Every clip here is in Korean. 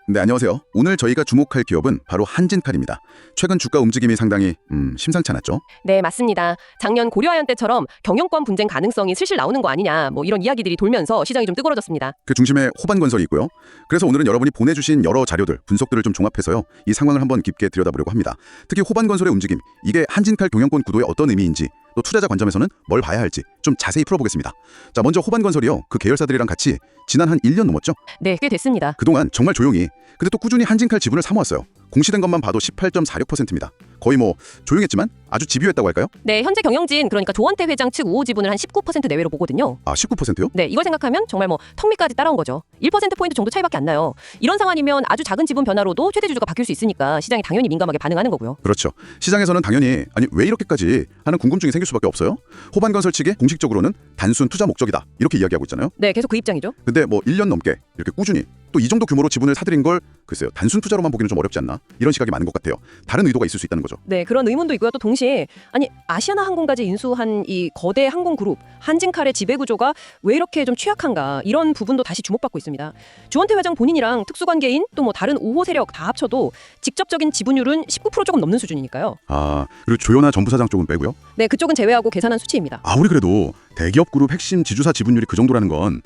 네, 안녕하세요. 오늘 저희가 주목할 기업은 바로 한진칼입니다. 최근 주가 움직임이 상당히 심상치 않았죠? 네, 맞습니다. 작년 고려아연 때처럼 경영권 분쟁 가능성이 슬슬 나오는 거 아니냐, 뭐 이런 이야기들이 돌면서 시장이 좀 뜨거워졌습니다. 그 중심에 호반건설이 있고요. 그래서 오늘은 여러분이 보내주신 여러 자료들, 분석들을 좀 종합해서요. 이 상황을 한번 깊게 들여다보려고 합니다. 특히 호반건설의 움직임, 이게 한진칼 경영권 구도에 어떤 의미인지, 또 투자자 관점에서는 뭘 봐야 할지 좀 자세히 풀어보겠습니다. 자, 먼저 호반건설이요. 그 계열사들이랑 같이 지난 한 1년 넘었죠? 네, 꽤 됐습니다. 그동안 정말 조용히, 근데 또 꾸준히 한진칼 지분을 사모았어요. 공시된 것만 봐도 18.46%입니다. 거의 뭐 조용했지만 아주 집요했다고 할까요? 네, 현재 경영진, 그러니까 조원태 회장 측 우호 지분을 한 19% 내외로 보거든요. 아, 19%요? 네, 이걸 생각하면 정말 뭐 턱밑까지 따라온 거죠. 1%포인트 정도 차이밖에 안 나요. 이런 상황이면 아주 작은 지분 변화로도 최대 주주가 바뀔 수 있으니까 시장이 당연히 민감하게 반응하는 거고요. 그렇죠. 시장에서는 당연히 아니 왜 이렇게까지 하는 궁금증이 생길 수밖에 없어요. 호반건설 측이 공식적으로는 단순 투자 목적이다 이렇게 이야기하고 있잖아요. 네, 계속 그 입장이죠. 근데 뭐 1년 넘게 이렇게 꾸준히 또 이 정도 규모로 지분을 사들인 걸 글쎄요. 단순 투자로만 보기는 좀 어렵지 않나? 이런 시각이 많은 것 같아요. 다른 의도가 있을 수 있다는 거죠. 네, 그런 의문도 있고요. 또 동시에 아니 아시아나 항공까지 인수한 이 거대 항공 그룹 한진칼의 지배 구조가 왜 이렇게 좀 취약한가 이런 부분도 다시 주목받고 있습니다. 조원태 회장 본인이랑 특수관계인 또 뭐 다른 우호 세력 다 합쳐도 직접적인 지분율은 19% 조금 넘는 수준이니까요. 아, 그리고 조현아 전부사장 쪽은 빼고요? 네, 그쪽은 제외하고 계산한 수치입니다. 아무리 그래도 대기업 그룹 핵심 지주사 지분율이 그 정도라는 건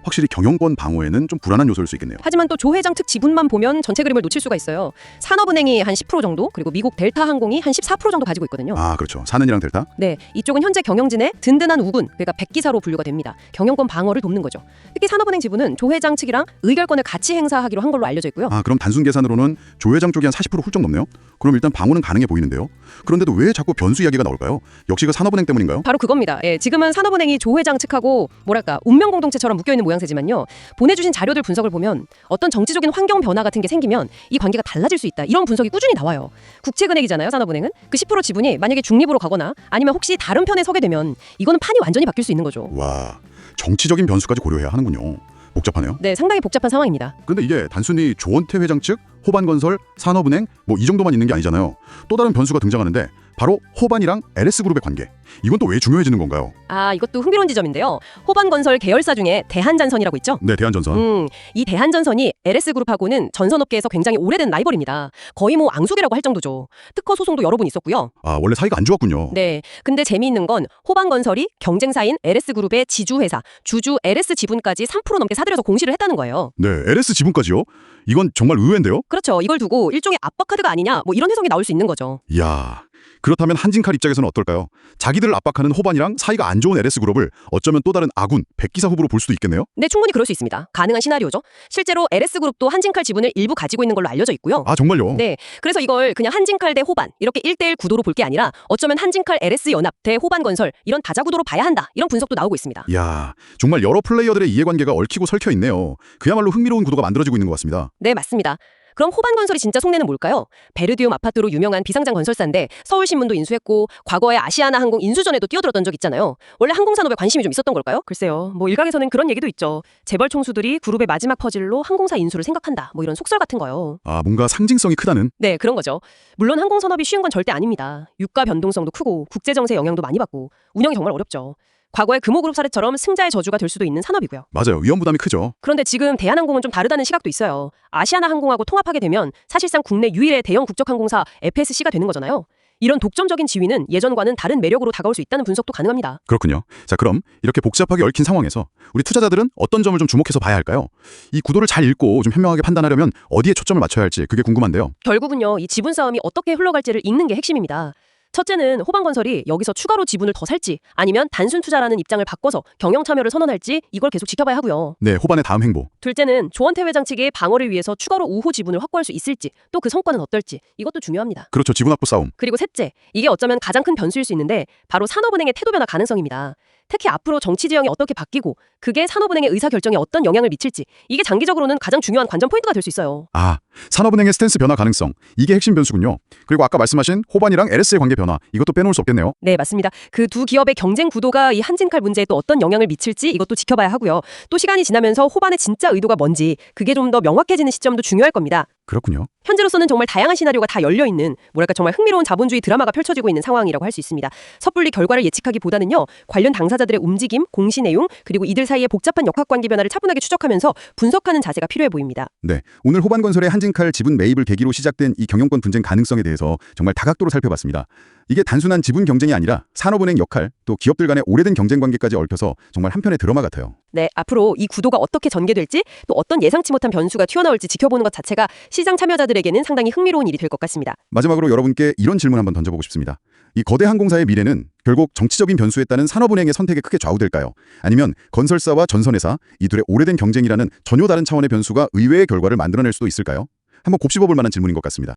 확실히 경영권 방어에는 좀 불안한 요소일 수 있겠네요. 하지만 또 조 회장 측 지분만 보면 전체 그림을 놓칠 수가 있어요. 산업은행이 한 10% 정도, 그리고 미국 델타항공이 한 14% 정도 가지고 있거든요. 아, 그렇죠. 산은이랑 델타? 네, 이쪽은 현재 경영진의 든든한 우군, 그러니까 백기사로 분류가 됩니다. 경영권 방어를 돕는 거죠. 특히 산업은행 지분은 조 회장 측이랑 의결권을 같이 행사하기로 한 걸로 알려져 있고요. 아, 그럼 단순 계산으로는 조 회장 쪽이 한 40% 훌쩍 넘네요. 그럼 일단 방어는 가능해 보이는데요. 그런데도 왜 자꾸 변수 이야기가 나올까요? 역시 그 산업은행 때문인가요? 바로 그겁니다. 예, 지금은 산업은행이 조 회장 측하고 뭐랄까 운명 공동체처럼 묶여있는 모양새지만요. 보내주신 자료들 분석을 보면 어떤 정치적인 환경 변화 같은 게 생기면 이 관계가 달라질 수 있다. 이런 분석이 꾸준히 나와요. 국채은행이잖아요. 산업은행은. 그 10% 지분이 만약에 중립으로 가거나 아니면 혹시 다른 편에 서게 되면 이거는 판이 완전히 바뀔 수 있는 거죠. 와, 정치적인 변수까지 고려해야 하는군요. 복잡하네요. 네, 상당히 복잡한 상황입니다. 근데 이게 단순히 조원태 회장 측, 호반건설, 산업은행 뭐 이 정도만 있는 게 아니잖아요. 또 다른 변수가 등장하는데 바로 호반이랑 LS그룹의 관계. 이건 또 왜 중요해지는 건가요? 아, 이것도 흥미로운 지점인데요. 호반건설 계열사 중에 대한잔선이라고 있죠? 네, 대한전선. 이 대한전선이 LS그룹하고는 전선업계에서 굉장히 오래된 라이벌입니다. 거의 뭐 앙숙이라고 할 정도죠. 특허 소송도 여러 번 있었고요. 아, 원래 사이가 안 좋았군요. 네, 근데 재미있는 건 호반건설이 경쟁사인 LS그룹의 지주회사, 주주 LS 지분까지 3% 넘게 사들여서 공시를 했다는 거예요. 네, LS 지분까지요? 이건 정말 의외인데요? 그렇죠. 이걸 두고 일종의 압박카드가 아니냐, 뭐 이런 해석이 나올 수 있는 거죠. 이야, 그렇다면 한진칼 입장에서는 어떨까요? 자기들을 압박하는 호반이랑 사이가 안 좋은 LS그룹을 어쩌면 또 다른 아군, 백기사 후보로 볼 수도 있겠네요? 네, 충분히 그럴 수 있습니다. 가능한 시나리오죠. 실제로 LS그룹도 한진칼 지분을 일부 가지고 있는 걸로 알려져 있고요. 아, 정말요? 네, 그래서 이걸 그냥 한진칼 대 호반 이렇게 1대1 구도로 볼 게 아니라 어쩌면 한진칼 LS 연합 대 호반건설 이런 다자 구도로 봐야 한다. 이런 분석도 나오고 있습니다. 이야, 정말 여러 플레이어들의 이해관계가 얽히고 설켜 있네요. 그야말로 흥미로운 구도가 만들어지고 있는 것 같습니다. 네, 맞습니다. 그럼 호반건설이 진짜 속내는 뭘까요? 베르디움 아파트로 유명한 비상장 건설사인데 서울신문도 인수했고 과거에 아시아나 항공 인수전에도 뛰어들었던 적 있잖아요. 원래 항공산업에 관심이 좀 있었던 걸까요? 글쎄요. 뭐 일각에서는 그런 얘기도 있죠. 재벌 총수들이 그룹의 마지막 퍼즐로 항공사 인수를 생각한다. 뭐 이런 속설 같은 거요. 아, 뭔가 상징성이 크다는? 네, 그런 거죠. 물론 항공산업이 쉬운 건 절대 아닙니다. 유가 변동성도 크고 국제정세 영향도 많이 받고 운영이 정말 어렵죠. 과거의 금호그룹 사례처럼 승자의 저주가 될 수도 있는 산업이고요. 맞아요. 위험 부담이 크죠. 그런데 지금 대한항공은 좀 다르다는 시각도 있어요. 아시아나 항공하고 통합하게 되면 사실상 국내 유일의 대형 국적항공사 FSC가 되는 거잖아요. 이런 독점적인 지위는 예전과는 다른 매력으로 다가올 수 있다는 분석도 가능합니다. 그렇군요. 자, 그럼 이렇게 복잡하게 얽힌 상황에서 우리 투자자들은 어떤 점을 좀 주목해서 봐야 할까요? 이 구도를 잘 읽고 좀 현명하게 판단하려면 어디에 초점을 맞춰야 할지 그게 궁금한데요. 결국은요, 이 지분 싸움이 어떻게 흘러갈지를 읽는 게 핵심입니다. 첫째는 호반건설이 여기서 추가로 지분을 더 살지 아니면 단순 투자라는 입장을 바꿔서 경영 참여를 선언할지 이걸 계속 지켜봐야 하고요. 네, 호반의 다음 행보. 둘째는 조원태 회장 측이 방어를 위해서 추가로 우호 지분을 확보할 수 있을지 또 그 성과는 어떨지 이것도 중요합니다. 그렇죠. 지분 확보 싸움. 그리고 셋째, 이게 어쩌면 가장 큰 변수일 수 있는데 바로 산업은행의 태도 변화 가능성입니다. 특히 앞으로 정치 지형이 어떻게 바뀌고 그게 산업은행의 의사결정에 어떤 영향을 미칠지 이게 장기적으로는 가장 중요한 관전 포인트가 될 수 있어요. 아, 산업은행의 스탠스 변화 가능성. 이게 핵심 변수군요. 그리고 아까 말씀하신 호반이랑 LS의 관계 변화. 이것도 빼놓을 수 없겠네요. 네, 맞습니다. 그 두 기업의 경쟁 구도가 이 한진칼 문제에 또 어떤 영향을 미칠지 이것도 지켜봐야 하고요. 또 시간이 지나면서 호반의 진짜 의도가 뭔지 그게 좀 더 명확해지는 시점도 중요할 겁니다. 그렇군요. 현재로서는 정말 다양한 시나리오가 다 열려 있는 뭐랄까 정말 흥미로운 자본주의 드라마가 펼쳐지고 있는 상황이라고 할 수 있습니다. 섣불리 결과를 예측하기보다는요. 관련 당사자들의 움직임, 공시 내용, 그리고 이들 사이의 복잡한 역학관계 변화를 차분하게 추적하면서 분석하는 자세가 필요해 보입니다. 네, 오늘 호반건설의 한진칼 지분 매입을 계기로 시작된 이 경영권 분쟁 가능성에 대해서 정말 다각도로 살펴봤습니다. 이게 단순한 지분 경쟁이 아니라 산업은행 역할, 또 기업들 간의 오래된 경쟁 관계까지 얽혀서 정말 한편의 드라마 같아요. 네, 앞으로 이 구도가 어떻게 전개될지 또 어떤 예상치 못한 변수가 튀어나올지 지켜보는 것 자체가 시장 참여자들에게는 상당히 흥미로운 일이 될 것 같습니다. 마지막으로 여러분께 이런 질문 한번 던져보고 싶습니다. 이 거대 항공사의 미래는 결국 정치적인 변수에 따른 산업은행의 선택에 크게 좌우될까요? 아니면 건설사와 전선회사, 이 둘의 오래된 경쟁이라는 전혀 다른 차원의 변수가 의외의 결과를 만들어낼 수도 있을까요? 한번 곱씹어볼 만한 질문인 것 같습니다.